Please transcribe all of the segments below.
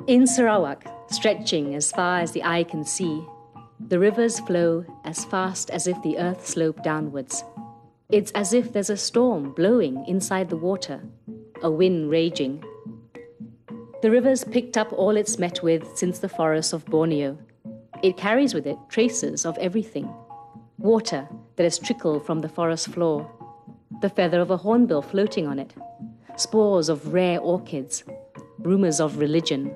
In Sarawak, stretching as far as the eye can see, the rivers flow as fast as if the earth sloped downwards. It's as if there's a storm blowing inside the water, a wind raging. The river's picked up all it's met with since the forests of Borneo. It carries with it traces of everything. Water that has trickled from the forest floor, the feather of a hornbill floating on it, spores of rare orchids, rumors of religion,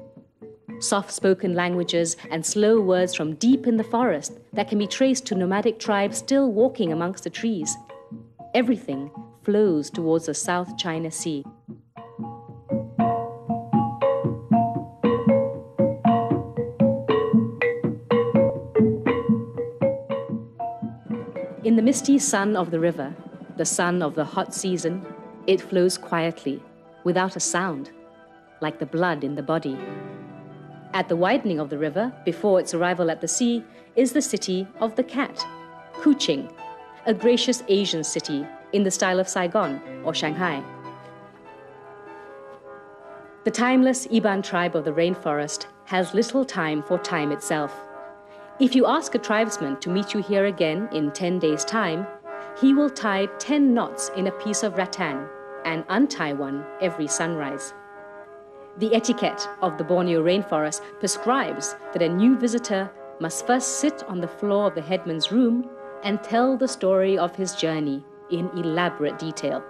soft-spoken languages and slow words from deep in the forest that can be traced to nomadic tribes still walking amongst the trees. Everything flows towards the South China Sea. In the misty sun of the river, the sun of the hot season, it flows quietly, without a sound, like the blood in the body. At the widening of the river, before its arrival at the sea, is the city of the cat, Kuching, a gracious Asian city in the style of Saigon or Shanghai. The timeless Iban tribe of the rainforest has little time for time itself. If you ask a tribesman to meet you here again in 10 days' time, he will tie 10 knots in a piece of rattan and untie one every sunrise. The etiquette of the Borneo rainforest prescribes that a new visitor must first sit on the floor of the headman's room and tell the story of his journey in elaborate detail.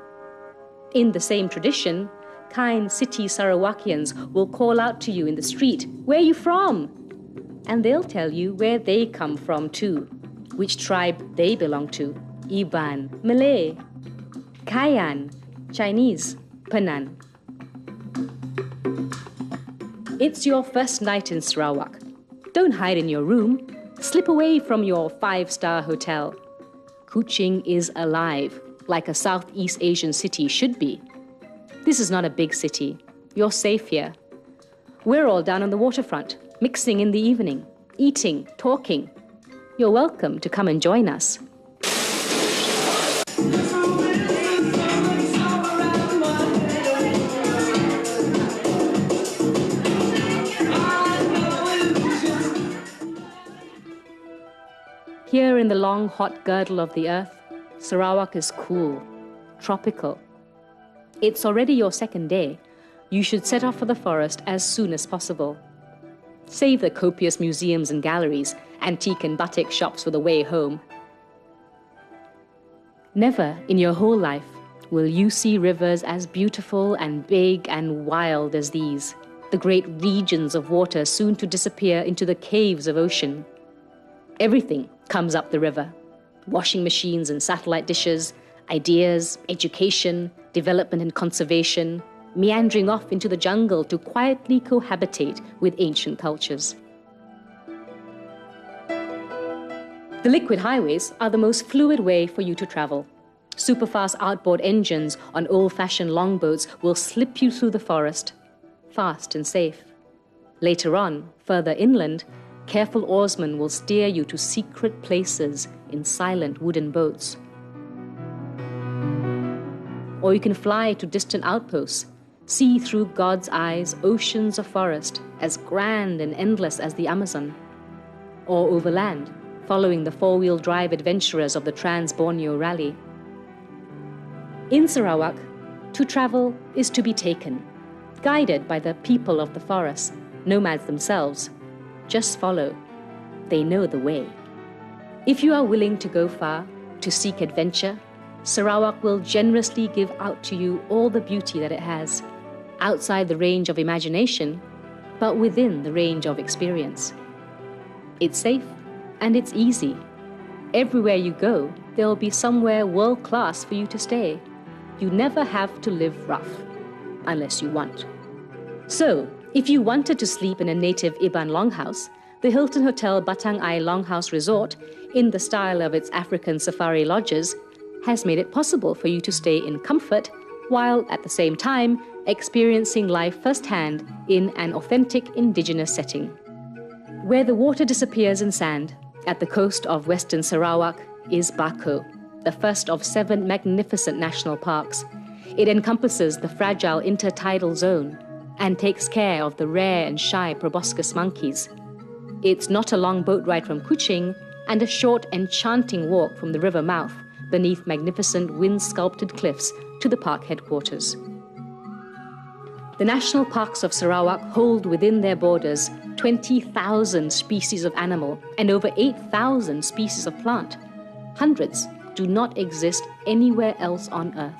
In the same tradition, kind city Sarawakians will call out to you in the street, "Where are you from?" And they'll tell you where they come from too, which tribe they belong to: Iban, Malay; Kayan, Chinese; Penan. It's your first night in Sarawak. Don't hide in your room. Slip away from your 5-star hotel. Kuching is alive, like a Southeast Asian city should be. This is not a big city. You're safe here. We're all down on the waterfront, mixing in the evening, eating, talking. You're welcome to come and join us. Here in the long, hot girdle of the earth, Sarawak is cool, tropical. It's already your second day. You should set off for the forest as soon as possible. Save the copious museums and galleries, antique and batik shops for the way home. Never in your whole life will you see rivers as beautiful and big and wild as these, the great regions of water soon to disappear into the caves of ocean. Everything comes up the river. Washing machines and satellite dishes, ideas, education, development and conservation, meandering off into the jungle to quietly cohabitate with ancient cultures. The liquid highways are the most fluid way for you to travel. Superfast outboard engines on old-fashioned longboats will slip you through the forest, fast and safe. Later on, further inland, careful oarsmen will steer you to secret places in silent wooden boats. Or you can fly to distant outposts, see through God's eyes oceans of forest as grand and endless as the Amazon. Or overland, following the four-wheel drive adventurers of the Trans-Borneo Rally. In Sarawak, to travel is to be taken, guided by the people of the forest, nomads themselves. Just follow. They know the way. If you are willing to go far, to seek adventure, Sarawak will generously give out to you all the beauty that it has, outside the range of imagination, but within the range of experience. It's safe and it's easy. Everywhere you go, there will be somewhere world-class for you to stay. You never have to live rough, unless you want. So, if you wanted to sleep in a native Iban longhouse, the Hilton Hotel Batang Ai Longhouse Resort, in the style of its African safari lodges, has made it possible for you to stay in comfort while at the same time experiencing life firsthand in an authentic indigenous setting. Where the water disappears in sand, at the coast of Western Sarawak, is Bako, the first of 7 magnificent national parks. It encompasses the fragile intertidal zone and takes care of the rare and shy proboscis monkeys. It's not a long boat ride from Kuching and a short, enchanting walk from the river mouth beneath magnificent wind-sculpted cliffs to the park headquarters. The national parks of Sarawak hold within their borders 20,000 species of animal and over 8,000 species of plant. Hundreds do not exist anywhere else on Earth.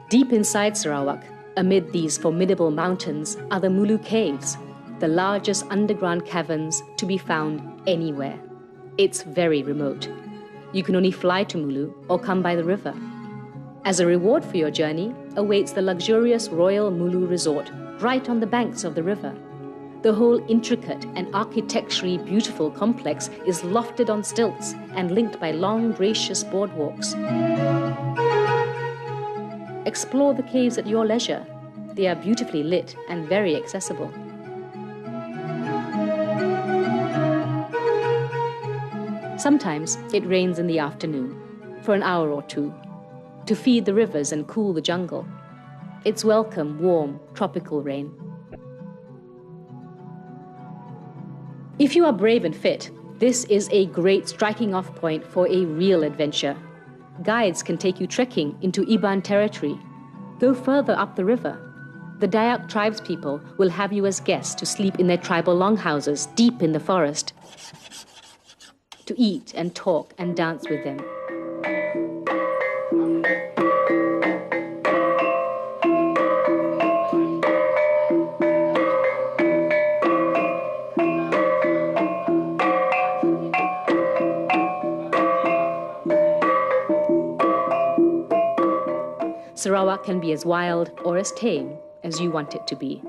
Deep inside Sarawak, amid these formidable mountains, are the Mulu Caves, the largest underground caverns to be found anywhere. It's very remote. You can only fly to Mulu or come by the river. As a reward for your journey awaits the luxurious Royal Mulu Resort right on the banks of the river. The whole intricate and architecturally beautiful complex is lofted on stilts and linked by long, gracious boardwalks. Explore the caves at your leisure. They are beautifully lit and very accessible. Sometimes it rains in the afternoon, for an hour or two, to feed the rivers and cool the jungle. It's welcome, warm, tropical rain. If you are brave and fit, this is a great striking off point for a real adventure. Guides can take you trekking into Iban territory. Go further up the river. The Dayak tribespeople will have you as guests to sleep in their tribal longhouses deep in the forest, to eat and talk and dance with them. Sarawak can be as wild or as tame as you want it to be.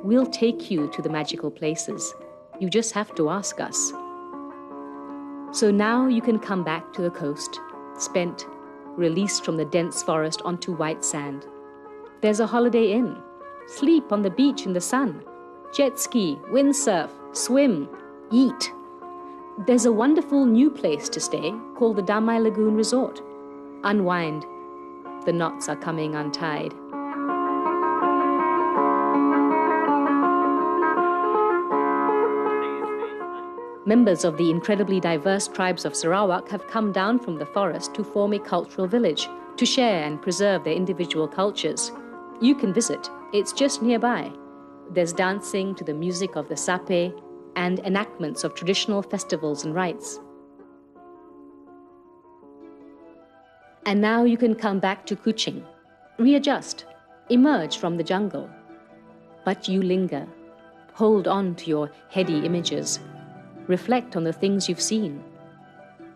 We'll take you to the magical places. You just have to ask us. So now you can come back to the coast, spent, released from the dense forest onto white sand. There's a Holiday Inn. Sleep on the beach in the sun. Jet ski, windsurf, swim, eat. There's a wonderful new place to stay called the Damai Lagoon Resort. Unwind. The knots are coming untied. Members of the incredibly diverse tribes of Sarawak have come down from the forest to form a cultural village, to share and preserve their individual cultures. You can visit, it's just nearby. There's dancing to the music of the sape and enactments of traditional festivals and rites. And now you can come back to Kuching, readjust, emerge from the jungle. But you linger, hold on to your heady images, reflect on the things you've seen.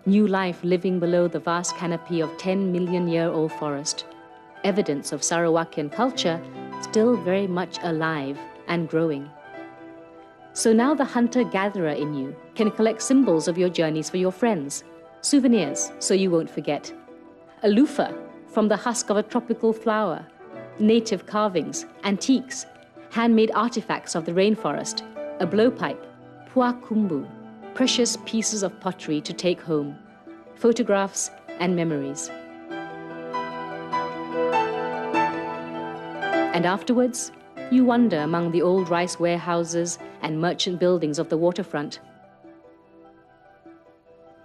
New life living below the vast canopy of 10-million-year-old forest, evidence of Sarawakian culture still very much alive and growing. So now the hunter-gatherer in you can collect symbols of your journeys for your friends, souvenirs so you won't forget. A loofah from the husk of a tropical flower, native carvings, antiques, handmade artifacts of the rainforest, a blowpipe, puakumbu, precious pieces of pottery to take home, photographs and memories. And afterwards, you wander among the old rice warehouses and merchant buildings of the waterfront.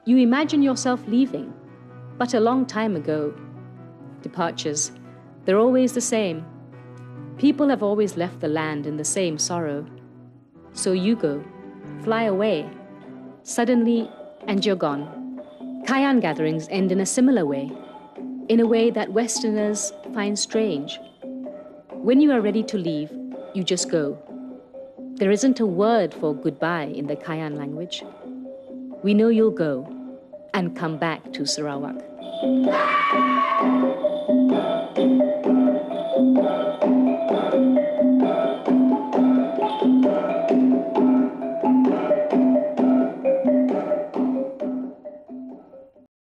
You imagine yourself leaving, but a long time ago. Departures, they're always the same. People have always left the land in the same sorrow. So you go, fly away, suddenly, and you're gone. Kayan gatherings end in a similar way, in a way that Westerners find strange. When you are ready to leave, you just go. There isn't a word for goodbye in the Kayan language. We know you'll go and come back to Sarawak.